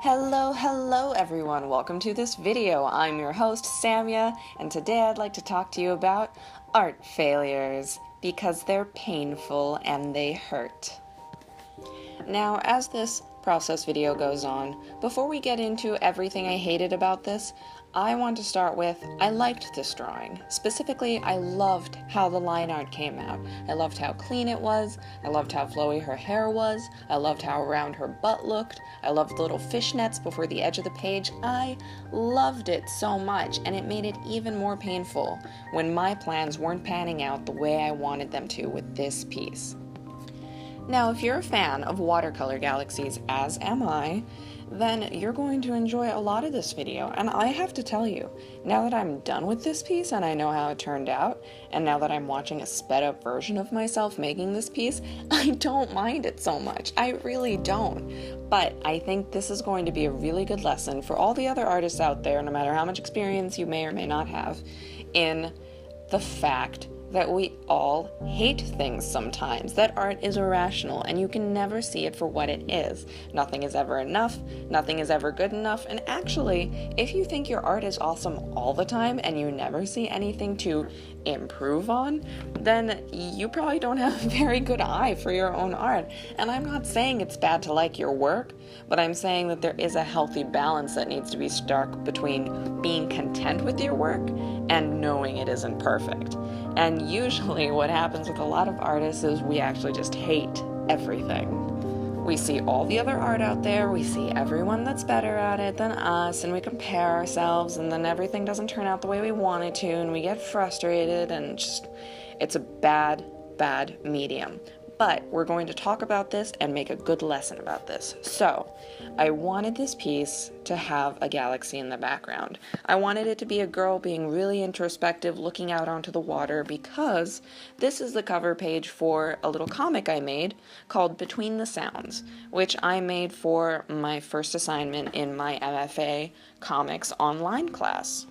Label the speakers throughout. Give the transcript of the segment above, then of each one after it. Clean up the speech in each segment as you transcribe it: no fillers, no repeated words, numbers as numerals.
Speaker 1: Hello everyone, welcome to this video. I'm your host, Samia, and today I'd like to talk to you about art failures, because they're painful and they hurt. Now, as this process video goes on, before we get into everything I hated about this, I want to start with, I liked this drawing. Specifically, I loved how the line art came out. I loved how clean it was, I loved how flowy her hair was, I loved how round her butt looked, I loved the little fishnets before the edge of the page. I loved it so much, and it made it even more painful when my plans weren't panning out the way I wanted them to with this piece. Now, if you're a fan of watercolor galaxies, as am I, then you're going to enjoy a lot of this video. And I have to tell you, now that I'm done with this piece and I know how it turned out, and now that I'm watching a sped up version of myself making this piece, I don't mind it so much. I really don't. But I think this is going to be a really good lesson for all the other artists out there, no matter how much experience you may or may not have, in the fact that we all hate things sometimes, that art is irrational and you can never see it for what it is. Nothing is ever enough, nothing is ever good enough, and actually, if you think your art is awesome all the time and you never see anything to improve on, then you probably don't have a very good eye for your own art. And I'm not saying it's bad to like your work, but I'm saying that there is a healthy balance that needs to be struck between being content with your work and knowing it isn't perfect. And usually what happens with a lot of artists is we actually just hate everything. We see all the other art out there, we see everyone that's better at it than us, and we compare ourselves, and then everything doesn't turn out the way we want it to, and we get frustrated, and just, it's a bad medium. But we're going to talk about this and make a good lesson about this. So, I wanted this piece to have a galaxy in the background. I wanted it to be a girl being really introspective, looking out onto the water, because this is the cover page for a little comic I made called Between the Sounds, which I made for my first assignment in my MFA comics online class.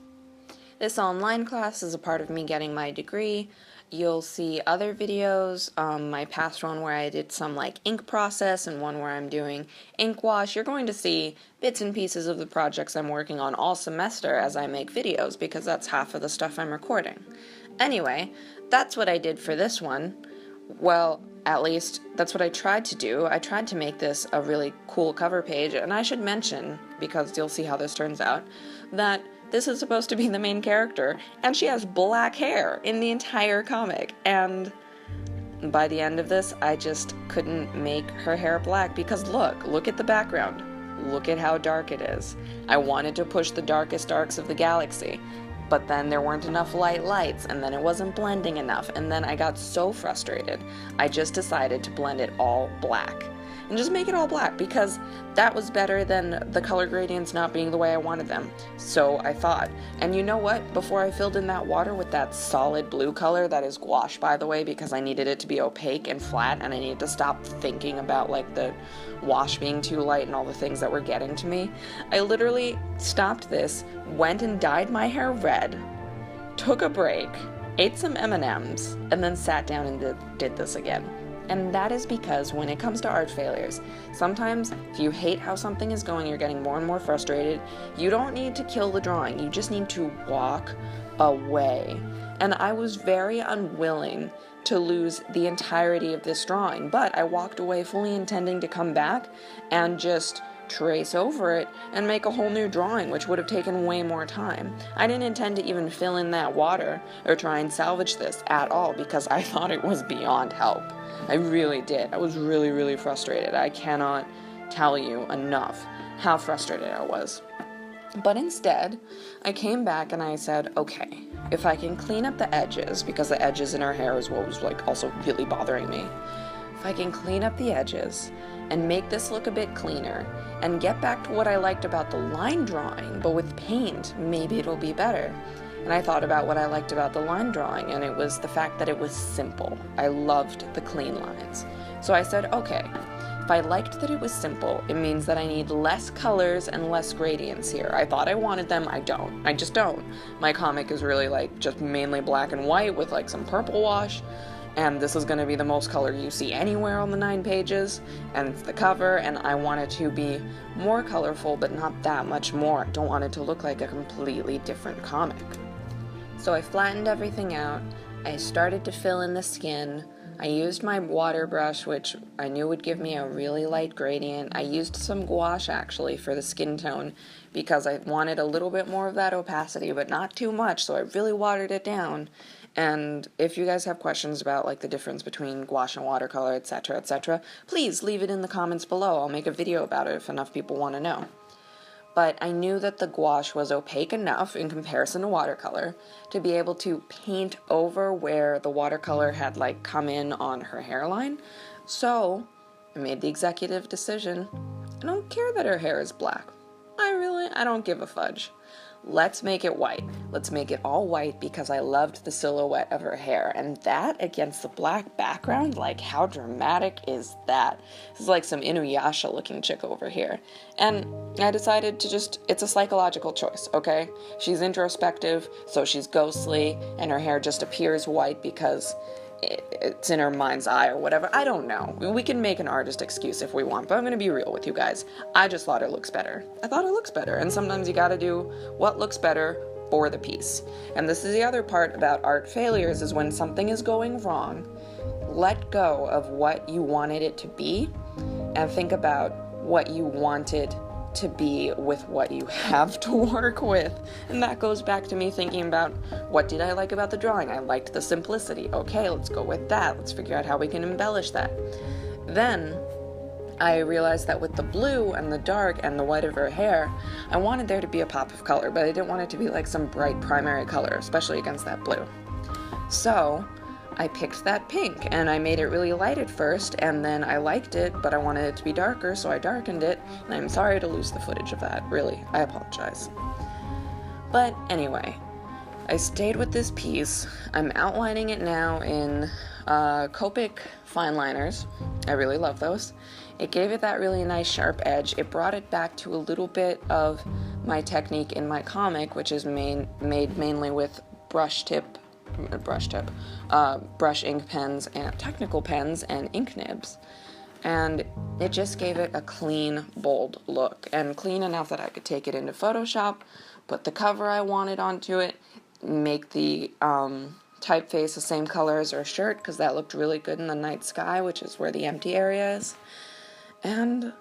Speaker 1: This online class is a part of me getting my degree. You'll see other videos, my past one where I did some like ink process and one where I'm doing ink wash. You're going to see bits and pieces of the projects I'm working on all semester as I make videos, because that's half of the stuff I'm recording. Anyway, that's what I did for this one. Well, at least that's what I tried to do. I tried to make this a really cool cover page, and I should mention, because you'll see how this turns out, that this is supposed to be the main character, and she has black hair in the entire comic, and by the end of this, I just couldn't make her hair black, because look at the background. Look at how dark it is. I wanted to push the darkest darks of the galaxy, but then there weren't enough lights, and then it wasn't blending enough, and then I got so frustrated, I just decided to blend it all black. And just make it all black, because that was better than the color gradients not being the way I wanted them. So I thought. And you know what? Before I filled in that water with that solid blue color, that is gouache, by the way, because I needed it to be opaque and flat, and I needed to stop thinking about like the wash being too light and all the things that were getting to me. I literally stopped this, went and dyed my hair red, took a break, ate some M&Ms, and then sat down and did this again. And that is because when it comes to art failures, sometimes if you hate how something is going, you're getting more and more frustrated, you don't need to kill the drawing, you just need to walk away. And I was very unwilling to lose the entirety of this drawing, but I walked away fully intending to come back and just trace over it and make a whole new drawing, which would have taken way more time. I didn't intend to even fill in that water or try and salvage this at all, because I thought it was beyond help. I really did. I was really frustrated. I cannot tell you enough how frustrated I was. But instead, I came back and I said, okay, if I can clean up the edges, because the edges in her hair is what was like also really bothering me. If I can clean up the edges and make this look a bit cleaner and get back to what I liked about the line drawing, but with paint, maybe it'll be better. And I thought about what I liked about the line drawing, and it was the fact that it was simple. I loved the clean lines. So I said, okay, if I liked that it was simple, it means that I need less colors and less gradients here. I thought I wanted them, I don't. I just don't. My comic is really like just mainly black and white with like some purple wash. and this is going to be the most color you see anywhere on the 9 pages, and it's the cover, and I want it to be more colorful, but not that much more. I don't want it to look like a completely different comic. So I flattened everything out, I started to fill in the skin, I used my water brush, which I knew would give me a really light gradient. I used some gouache, actually, for the skin tone, because I wanted a little bit more of that opacity, but not too much, so I really watered it down. And if you guys have questions about, like, the difference between gouache and watercolor, etc., please leave it in the comments below. I'll make a video about it if enough people want to know. But I knew that the gouache was opaque enough in comparison to watercolor to be able to paint over where the watercolor had, like, come in on her hairline. So I made the executive decision. I don't care that her hair is black. I don't give a fudge. Let's make it white. Let's make it all white because I loved the silhouette of her hair. And that against the black background, like, how dramatic is that? This is like some Inuyasha looking chick over here. And I decided to it's a psychological choice, okay? She's introspective, so she's ghostly, and her hair just appears white because it's in her mind's eye or whatever. I don't know. We can make an artist excuse if we want, but I'm going to be real with you guys. I just thought it looks better. I thought it looks better, and sometimes you got to do what looks better for the piece. And this is the other part about art failures, is when something is going wrong, let go of what you wanted it to be and think about what you wanted to be with what you have to work with. And that goes back to me thinking about, what did I like about the drawing? I liked the simplicity. Okay, let's go with that. Let's figure out how we can embellish that. Then I realized that with the blue and the dark and the white of her hair, I wanted there to be a pop of color, but I didn't want it to be like some bright primary color, especially against that blue. So I picked that pink, and I made it really light at first, and then I liked it, but I wanted it to be darker, so I darkened it, and I'm sorry to lose the footage of that, really. I apologize. But anyway, I stayed with this piece. I'm outlining it now in Copic Fineliners. I really love those. It gave it that really nice sharp edge. It brought it back to a little bit of my technique in my comic, which is made mainly with brush ink pens and technical pens and ink nibs. And it just gave it a clean, bold look, and clean enough that I could take it into Photoshop, put the cover I wanted onto it, make the typeface the same color as her shirt, because that looked really good in the night sky, which is where the empty area is. And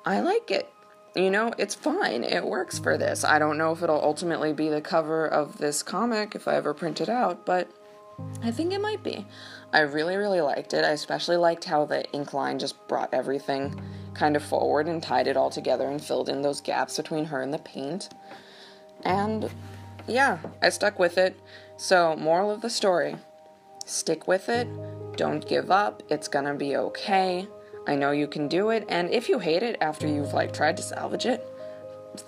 Speaker 1: I like it. You know, it's fine. It works for this. I don't know if it'll ultimately be the cover of this comic if I ever print it out, but I think it might be. I really, really liked it. I especially liked how the ink line just brought everything kind of forward and tied it all together and filled in those gaps between her and the paint. And yeah, I stuck with it. So, moral of the story, stick with it. Don't give up. It's gonna be okay. I know you can do it, and if you hate it after you've, like, tried to salvage it,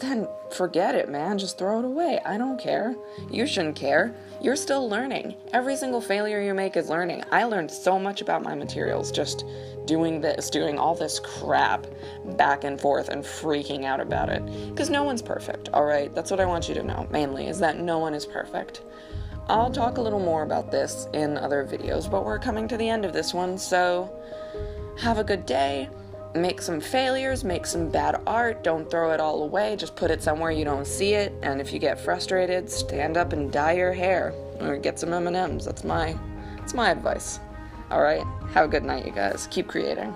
Speaker 1: then forget it, man. Just throw it away. I don't care. You shouldn't care. You're still learning. Every single failure you make is learning. I learned so much about my materials just doing all this crap back and forth and freaking out about it. Because no one's perfect, alright? That's what I want you to know, mainly, is that no one is perfect. I'll talk a little more about this in other videos, but we're coming to the end of this one, so have a good day. Make some failures, make some bad art, don't throw it all away, just put it somewhere you don't see it, and if you get frustrated, stand up and dye your hair, or get some M&Ms. That's my advice. Alright, have a good night, you guys. Keep creating.